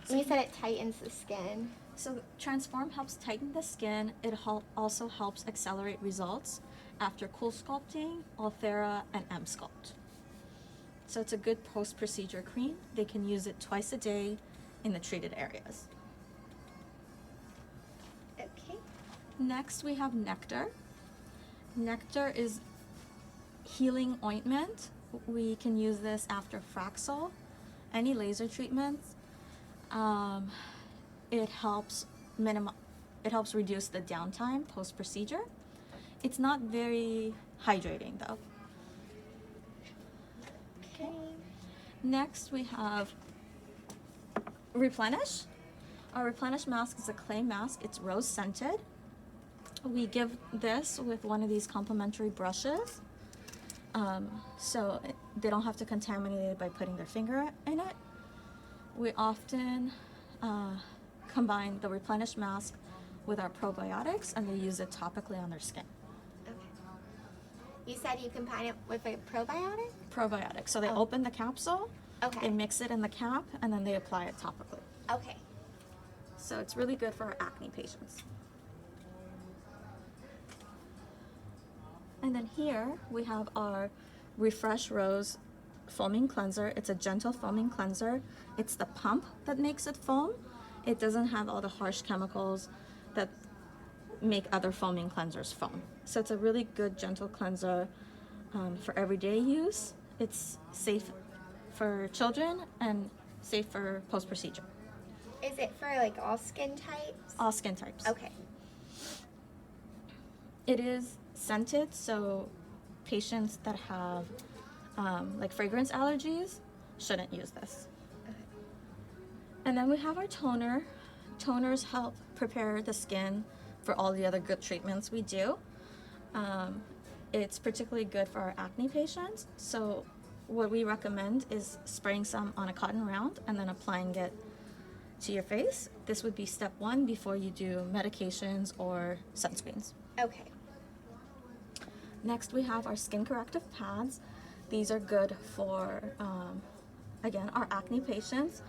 So you said it tightens the skin. So Transform helps tighten the skin. It also helps accelerate results after Cool Sculpting, Ulthera, and M-Sculpt. So it's a good post-procedure cream. They can use it twice a day in the treated areas. Okay. Next, we have Nectar. Nectar is healing ointment. We can use this after Fraxel, any laser treatments. It helps reduce the downtime post-procedure. It's not very hydrating though. Okay. Next, we have Replenish. Our Replenish mask is a clay mask. It's rose scented. We give this with one of these complimentary brushes. So they don't have to contaminate it by putting their finger in it. We often combine the Replenish mask with our probiotics, and they use it topically on their skin. Okay. You said you combine it with a probiotic? Probiotics. So they open the capsule, Okay. they mix it in the cap, and then they apply it topically. Okay. So it's really good for our acne patients. And then here we have our Refresh Rose foaming cleanser. It's a gentle foaming cleanser. It's the pump that makes it foam. It doesn't have all the harsh chemicals that make other foaming cleansers foam. So it's a really good gentle cleanser for everyday use. It's safe for children and safe for post-procedure. Is it for like all skin types? All skin types. Okay. It is scented, so patients that have like fragrance allergies shouldn't use this. Okay. And then we have our toner. Toners help prepare the skin for all the other good treatments we do. It's particularly good for our acne patients. So what we recommend is spraying some on a cotton round and then applying it to your face. This would be step one before you do medications or sunscreens. Okay. Next, we have our skin corrective pads. These are good for, again, our acne patients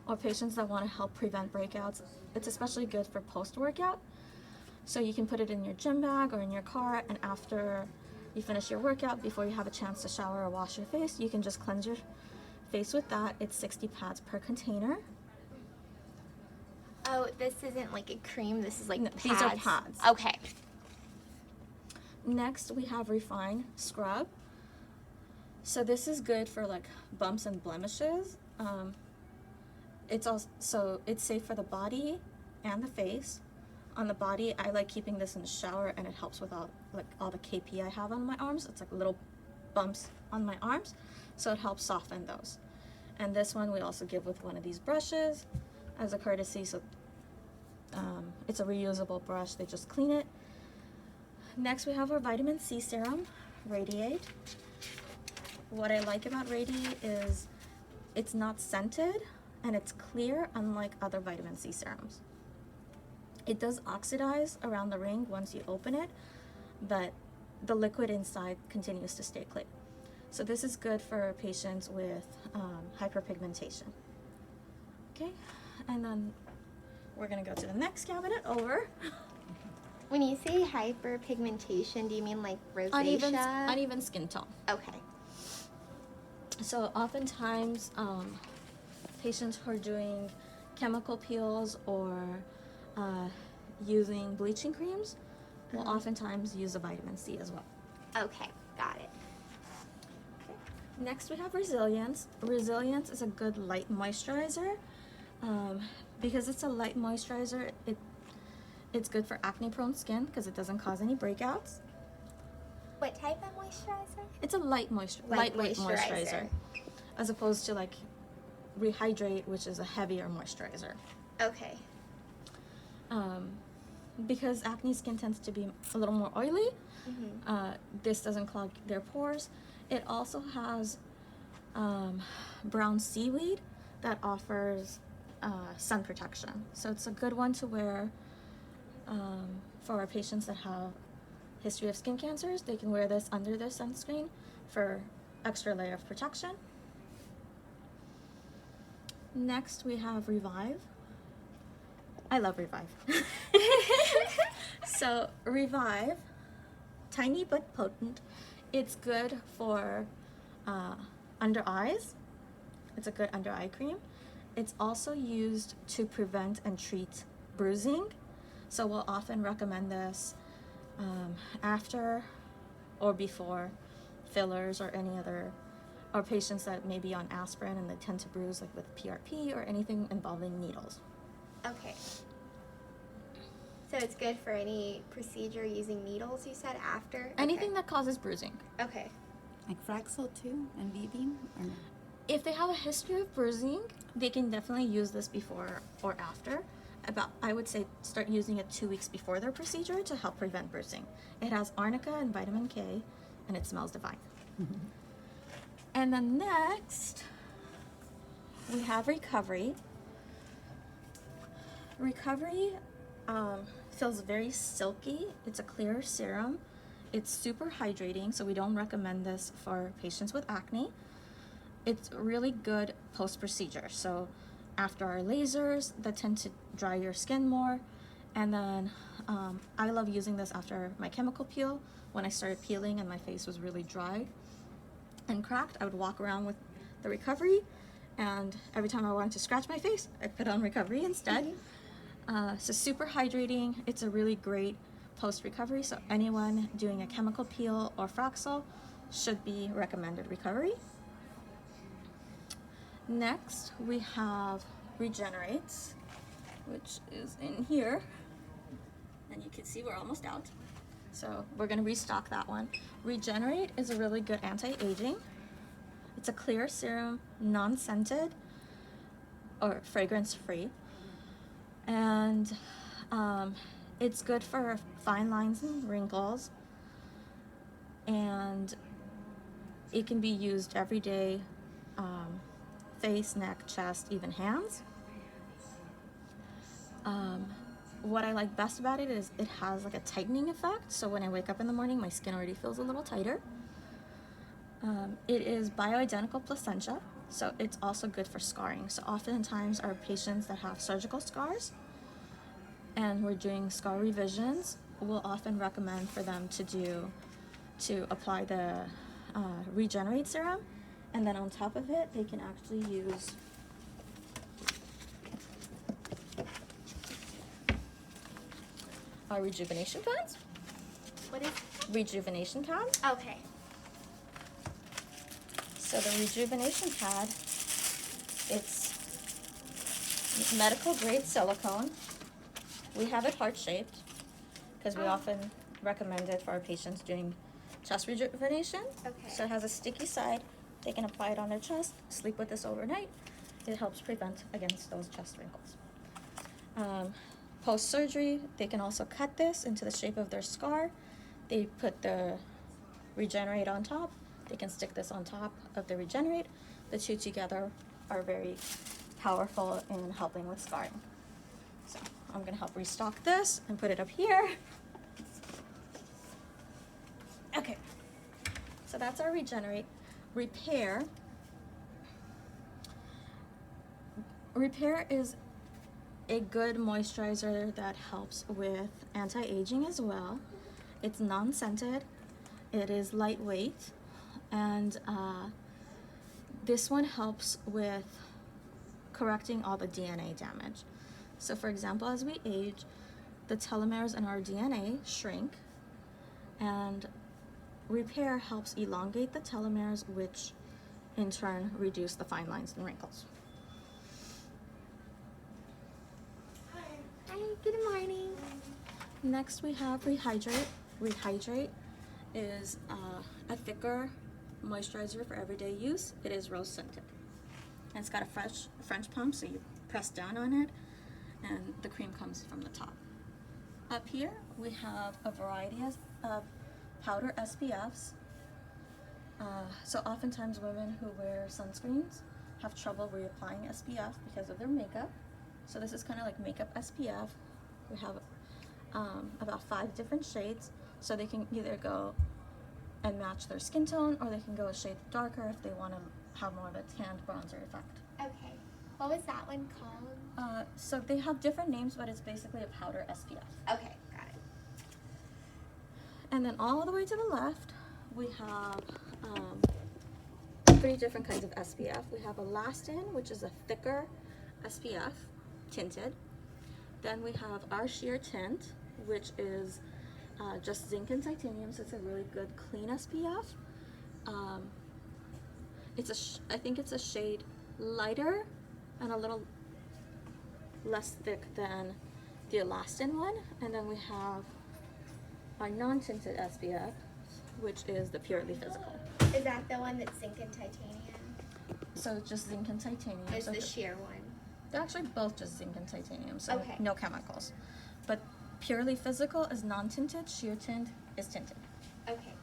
or patients that want to help prevent breakouts. It's especially good for post-workout. So you can put it in your gym bag or in your car, and after you finish your workout, before you have a chance to shower or wash your face, you can just cleanse your face with that. It's 60 pads per container. Oh, this isn't like a cream. This is like pads. These are pads. Okay. Next, we have Refine Scrub. So this is good for like bumps and blemishes. It's also it's safe for the body and the face. On the body, I like keeping this in the shower, and it helps with all the KP I have on my arms. It's like little bumps on my arms, so it helps soften those. And this one we also give with one of these brushes as a courtesy. So it's a reusable brush. They just clean it. Next, we have our vitamin C serum, Radiate. What I like about Radiate is it's not scented and it's clear, unlike other vitamin C serums. It does oxidize around the ring once you open it, but the liquid inside continues to stay clear. So this is good for patients with hyperpigmentation. Okay, and then we're gonna go to the next cabinet over. When you say hyperpigmentation, do you mean like rosacea? Uneven skin tone. Okay. So oftentimes, patients who are doing chemical peels or using bleaching creams will oftentimes use a vitamin C as well. Okay, got it. Next, we have Resilience. Resilience is a good light moisturizer. Because it's a light moisturizer, it's good for acne-prone skin because it doesn't cause any breakouts. What type of moisturizer? It's a lightweight moisturizer, as opposed to like Rehydrate, which is a heavier moisturizer. Okay. Because acne skin tends to be a little more oily, this doesn't clog their pores. It also has brown seaweed that offers sun protection. So it's a good one to wear for our patients that have history of skin cancers. They can wear this under their sunscreen for extra layer of protection. Next we have Revive. I love Revive. So Revive, tiny but potent. It's good for under eyes. It's a good under eye cream. It's also used to prevent and treat bruising. So we'll often recommend this after or before fillers or any other, or patients that may be on aspirin and they tend to bruise, like with PRP or anything involving needles. Okay. So it's good for any procedure using needles, you said, after? Anything that causes bruising. Okay. Like Fraxel too and V-beam? Or no? If they have a history of bruising, they can definitely use this before or after. I would say start using it 2 weeks before their procedure to help prevent bruising. It has arnica and vitamin K, and it smells divine. And then next, we have Recovery. Recovery feels very silky. It's a clear serum. It's super hydrating, so we don't recommend this for patients with acne. It's really good post-procedure. So after our lasers that tend to dry your skin more, and then I love using this after my chemical peel. When I started peeling and my face was really dry and cracked, I would walk around with the Recovery, and every time I wanted to scratch my face, I put on Recovery instead. So super hydrating. It's a really great post-recovery, so anyone doing a chemical peel or Fraxel should be recommended Recovery. Next, we have Regenerates, which is in here, and you can see we're almost out. So we're gonna restock that one. Regenerate is a really good anti-aging. It's a clear serum, non-scented, or fragrance-free. And it's good for fine lines and wrinkles. And it can be used every day, face, neck, chest, even hands. What I like best about it is it has like a tightening effect. So when I wake up in the morning, my skin already feels a little tighter. It is bioidentical placentia, so it's also good for scarring. So oftentimes our patients that have surgical scars and we're doing scar revisions, we'll often recommend for them to apply the Regenerate serum, and then on top of it, they can actually use our rejuvenation pads. What is Rejuvenation pads. Okay. So the rejuvenation pad, it's medical grade silicone. We have it heart shaped because we often recommend it for our patients doing chest rejuvenation. Okay. So it has a sticky side. They can apply it on their chest, sleep with this overnight. It helps prevent against those chest wrinkles. Post-surgery, they can also cut this into the shape of their scar. They put the Regenerate on top. They can stick this on top of the Regenerate. The two together are very powerful in helping with scarring. So I'm gonna help restock this and put it up here. Okay, so that's our Regenerate. Repair. Repair is a good moisturizer that helps with anti-aging as well. It's non-scented, it is lightweight, and this one helps with correcting all the DNA damage. So for example, as we age, the telomeres in our DNA shrink, and Repair helps elongate the telomeres, which in turn reduce the fine lines and wrinkles. Hi, good morning. Next we have Rehydrate. Rehydrate is a thicker moisturizer for everyday use. It is rose scented. And it's got a French pump, so you press down on it and the cream comes from the top. Up here we have a variety of powder SPFs. So oftentimes women who wear sunscreens have trouble reapplying SPF because of their makeup. So this is kind of like makeup SPF. We have about 5 different shades, so they can either go and match their skin tone, or they can go a shade darker if they want to have more of a tanned bronzer effect. Okay. What was that one called? So they have different names, but it's basically a powder SPF. Okay, got it. And then all the way to the left, we have 3 different kinds of SPF. We have Elastin, which is a thicker SPF, tinted. Then we have our sheer tint, which is just zinc and titanium, so it's a really good clean SPF. I think it's a shade lighter and a little less thick than the Elastin one. And then we have our non-tinted SPF, which is the Purely Physical. Is that the one that's zinc and titanium? So it's just zinc and titanium. It's So the sheer one. they're actually both just zinc and titanium, so Okay. no chemicals. But Purely Physical is non-tinted, sheer tint is tinted. Okay.